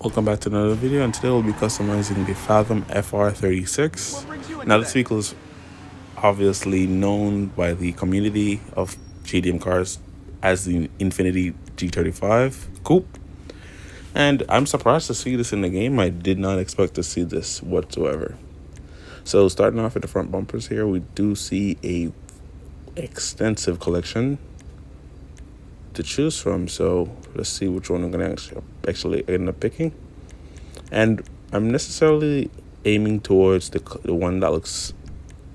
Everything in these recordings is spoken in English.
Welcome back to another video, and today we'll be customizing the FATHOM FR36. Now this vehicle is obviously known by the community of JDM cars as the Infiniti G35 Coupe, and I'm surprised to see this in the game. I did not expect to see this whatsoever. So starting off at the front bumpers here, we do see a extensive collection to choose from, so let's see which one I'm gonna actually end up picking. And I'm necessarily aiming towards the one that looks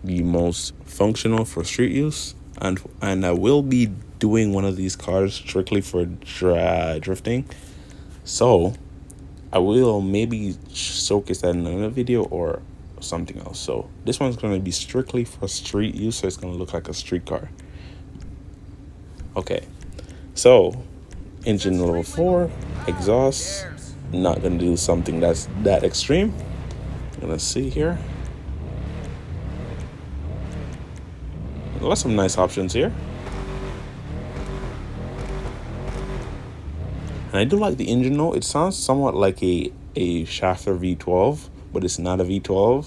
the most functional for street use, and I will be doing one of these cars strictly for drifting, so I will maybe showcase that in another video or something else. So this one's going to be strictly for street use, so it's going to look like a street car. Okay, so engine level 4, exhaust. Not gonna do something that's that extreme. Let's see here. There's some nice options here, and I do like the engine note. It sounds somewhat like a Shafter V12, but it's not a V12,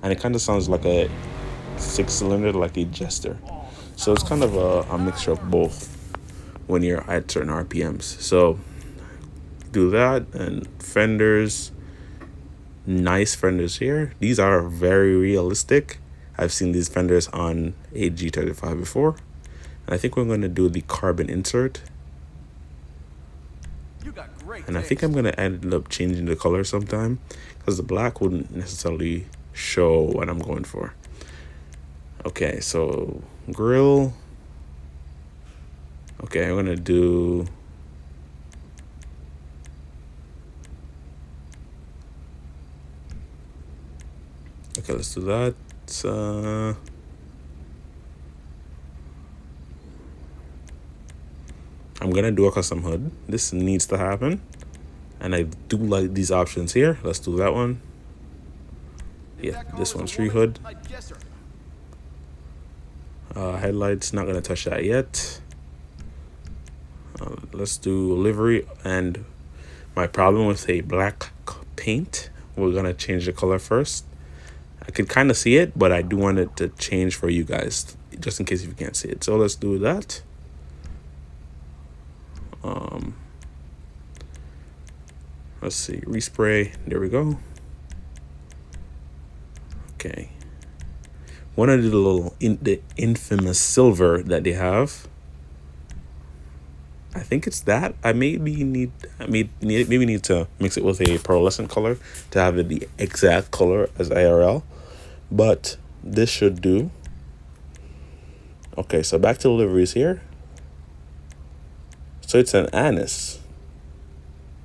and it kind of sounds like a 6-cylinder, like a Jester. So it's kind of a mixture of both when you're at certain RPMs. So do that. And fenders, nice fenders here. These are very realistic. I've seen these fenders on a G35 before, and I think we're going to do the carbon insert. And I think I'm going to end up changing the color sometime, because the black wouldn't necessarily show what I'm going for. Okay, so grill. Okay, I'm going to do okay, let's do that. I'm gonna do a custom hood. This needs to happen, and I do like these options here. Let's do that one. Yeah, this one's street hood. Headlights, not gonna touch that yet. Let's do livery. And my problem with a black paint, we're gonna change the color first. I can kind of see it, but I do want it to change for you guys, just in case if you can't see it. So let's do that. Let's see, respray. There we go. Okay. Want to do the little the infamous silver that they have. I think it's that. I maybe need to mix it with a pearlescent color to have it the exact color as IRL, but this should do. Okay, so back to the liveries here. So it's an anise,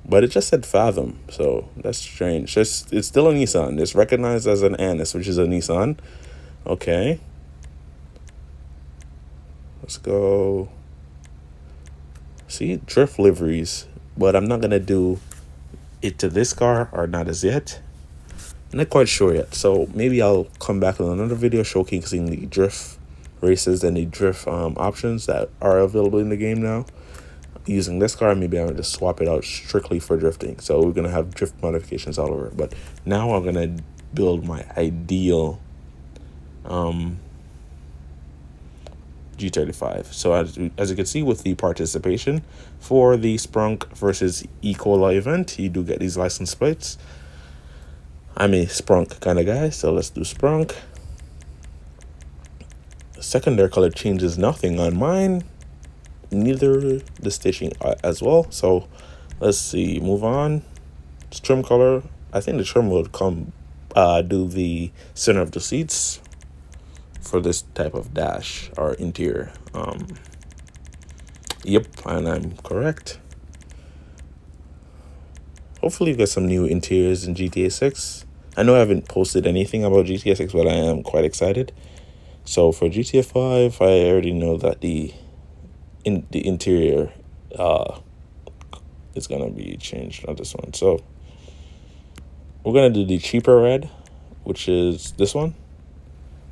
but it just said Fathom, so that's strange. It's still a Nissan. It's recognized as an anise, which is a Nissan. Okay, let's go. See, drift liveries, but I'm not gonna do it to this car, or not as yet. I'm not quite sure yet, so maybe I'll come back with another video showcasing the drift races and the drift options that are available in the game now. Using this car, maybe I'm gonna just swap it out strictly for drifting. So we're gonna have drift modifications all over. But now I'm gonna build my ideal G35. So as you can see with the participation for the Sprunk versus E-Cola event, you do get these license plates. I'm a Sprunk kind of guy, so let's do Sprunk. The secondary color changes nothing on mine, neither the stitching as well. So let's see, move on. Trim color, I think the trim would come do the center of the seats for this type of dash or interior. Yep, and I'm correct. Hopefully you get some new interiors in GTA 6. I know I haven't posted anything about GTA 6, but I am quite excited. So for GTA 5, I already know that the interior is gonna be changed on this one. So we're gonna do the cheaper red, which is this one.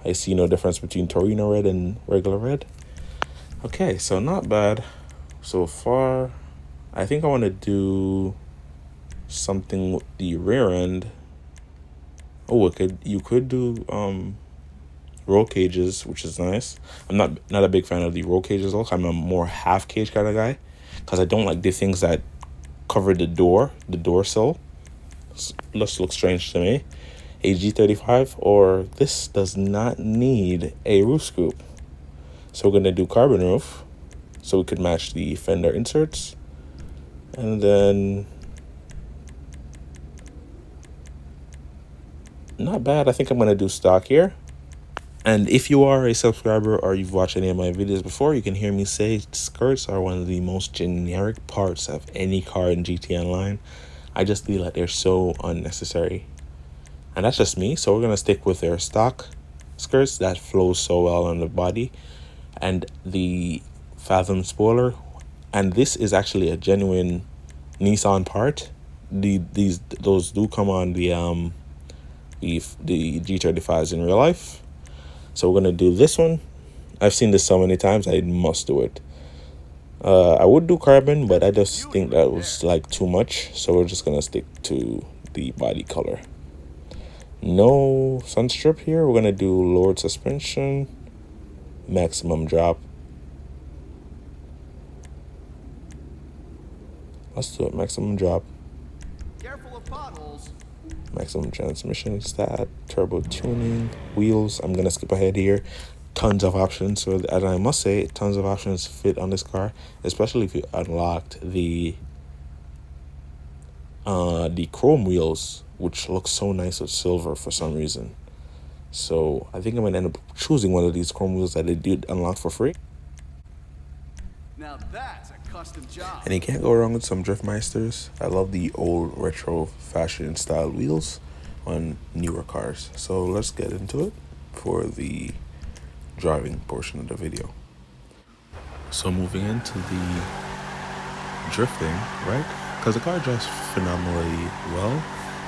I see no difference between Torino red and regular red. Okay, so not bad so far. I think I want to do something with the rear end. Oh, you could do roll cages, which is nice. I'm not a big fan of the roll cages though. I'm a more half cage kind of guy, because I don't like the things that cover the door sill. Just looks strange to me. A G35, or this does not need a roof scoop. So we're gonna do carbon roof, so we could match the fender inserts, and then not bad. I think I'm gonna do stock here. And if you are a subscriber or you've watched any of my videos before, you can hear me say skirts are one of the most generic parts of any car in GT Online. I just feel like they're so unnecessary. And that's just me, so we're going to stick with their stock skirts that flows so well on the body. And the Fathom spoiler. And this is actually a genuine Nissan part. Those do come on the G35s in real life. So we're going to do this one. I've seen this so many times, I must do it. I would do carbon, but I just think that was like too much. So we're just going to stick to the body color. No sunstrip here. We're going to do lowered suspension, maximum drop. Let's do it, maximum drop. Careful of potholes. Maximum transmission stat, turbo tuning, wheels. I'm going to skip ahead here. Tons of options. So, as I must say, tons of options fit on this car, especially if you unlocked the chrome wheels, which looks so nice with silver for some reason. So I think I'm gonna end up choosing one of these chrome wheels that they did unlock for free. Now that's a custom job. And you can't go wrong with some Driftmeisters. I love the old retro fashion style wheels on newer cars. So let's get into it for the driving portion of the video. So moving into the drifting, right? Because the car drives phenomenally well,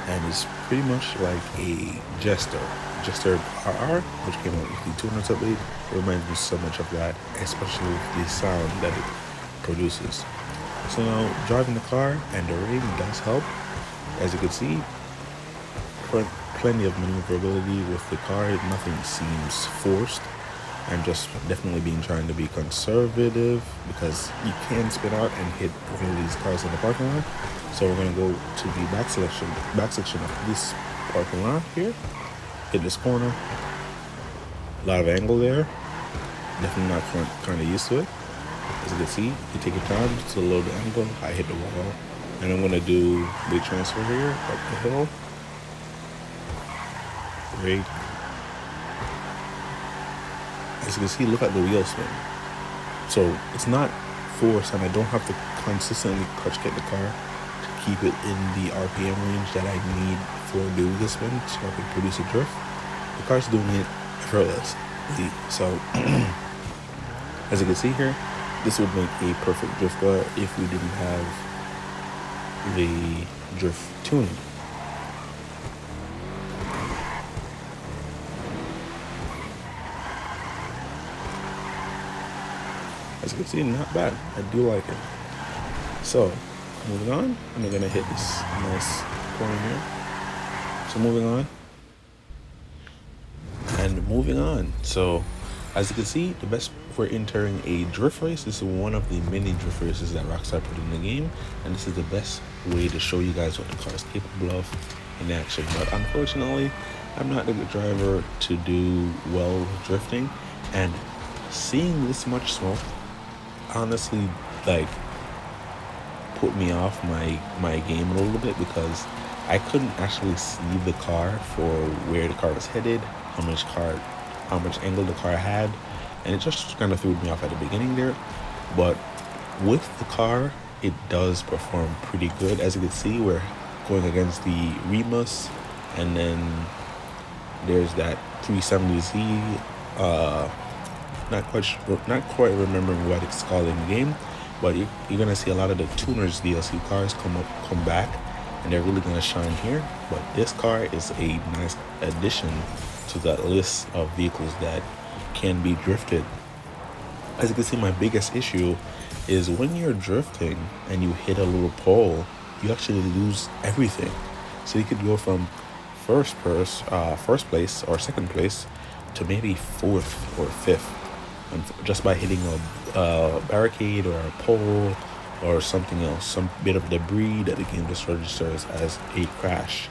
and it's pretty much like a Jester RR, which came out with the 200 update. It reminds me so much of that, especially with the sound that it produces. So now driving the car and the rain does help. As you can see, plenty of maneuverability with the car. Nothing seems forced. I'm just definitely trying to be conservative, because you can spin out and hit one of these cars in the parking lot. So we're gonna go to the back section of this parking lot here. Hit this corner. A lot of angle there. Definitely not kind of used to it. As you can see, you take your time to load the angle. I hit the wall, and I'm gonna do the transfer here up the hill. Great. As you can see, look at the wheel spin. So it's not forced, and I don't have to consistently clutch get the car to keep it in the RPM range that I need for the wheel spin so I can produce a drift. The car's doing it effortlessly. So as you can see here, this would make a perfect drift car if we didn't have the drift tuning. As you can see, not bad. I do like it. So, moving on, I'm gonna hit this nice corner here. So moving on. And moving on. So, as you can see, the best for entering a drift race. This is one of the many drift races that Rockstar put in the game. And this is the best way to show you guys what the car is capable of in action. But unfortunately, I'm not the good driver to do well with drifting. And seeing this much smoke honestly put me off my game a little bit, because I couldn't actually see the car for where the car was headed, how much angle the car had, and it just kind of threw me off at the beginning there. But with the car, it does perform pretty good. As you can see, we're going against the Remus, and then there's that 370Z. Not quite remembering what it's called in the game, but you're gonna see a lot of the Tuners DLC cars come back, and they're really gonna shine here. But this car is a nice addition to that list of vehicles that can be drifted. As you can see, my biggest issue is when you're drifting and you hit a little pole, you actually lose everything. So you could go from first place or second place to maybe fourth or fifth, and just by hitting a barricade or a pole or something else, some bit of debris that the game just registers as a crash.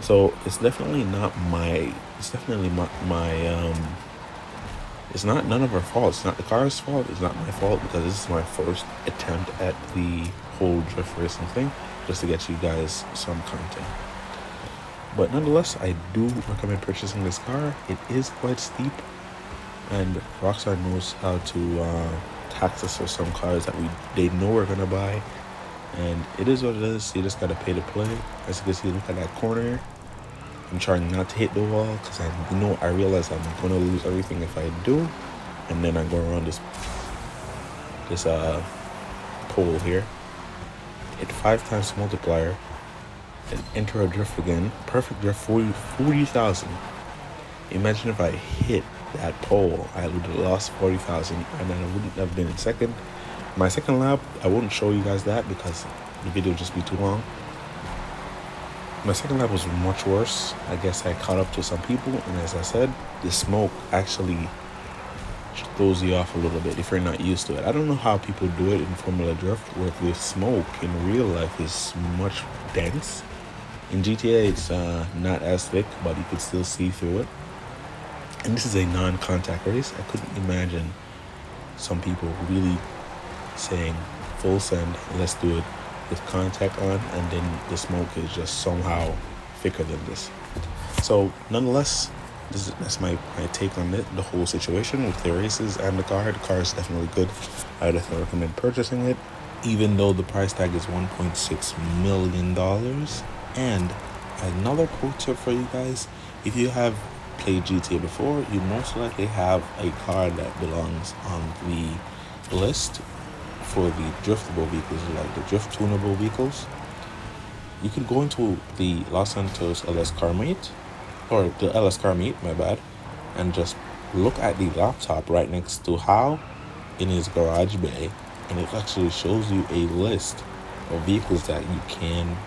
So it's definitely not my. It's definitely my. It's not none of our fault. It's not the car's fault. It's not my fault because this is my first attempt at the whole drift racing thing, just to get you guys some content. But nonetheless, I do recommend purchasing this car. It is quite steep, and Rockstar knows how to tax us for some cars that they know we're gonna buy, and it is what it is. You just gotta pay to play. As you can see, look at that corner. I'm trying not to hit the wall because I realize I'm gonna lose everything if I do, and then I go around this pole here. Hit 5 times multiplier and enter a drift again. Perfect drift, 40,000. Imagine if I hit that pole, I would have lost 40,000 and then I wouldn't have been in second. My second lap, I wouldn't show you guys that because the video would just be too long. My second lap was much worse. I guess I caught up to some people, and as I said, the smoke actually throws you off a little bit if you're not used to it. I don't know how people do it in Formula Drift, where the smoke in real life is much dense. In GTA, it's not as thick, but you could still see through it. And this is a non-contact race. I couldn't imagine some people really saying full send, let's do it with contact on, and then the smoke is just somehow thicker than this. So nonetheless, that's my take on it, the whole situation with the races and the car. The car is definitely good. I would definitely recommend purchasing it, even though the price tag is $1.6 million. And another pro tip for you guys, if you have played GTA before, you most likely have a car that belongs on the list for the driftable vehicles, like the drift tunable vehicles. You can go into the Los Santos LS car meet, or the LS car meet, my bad, and just look at the laptop right next to How in his garage bay, and it actually shows you a list of vehicles that you can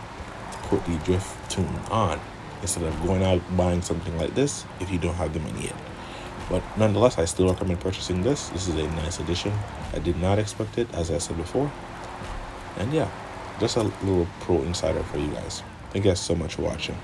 put the drift tune on, instead of going out buying something like this if you don't have the money yet. But nonetheless, I still recommend purchasing this. This is a nice addition. I did not expect it, as I said before. And yeah, just a little pro insider for you guys. Thank you guys so much for watching.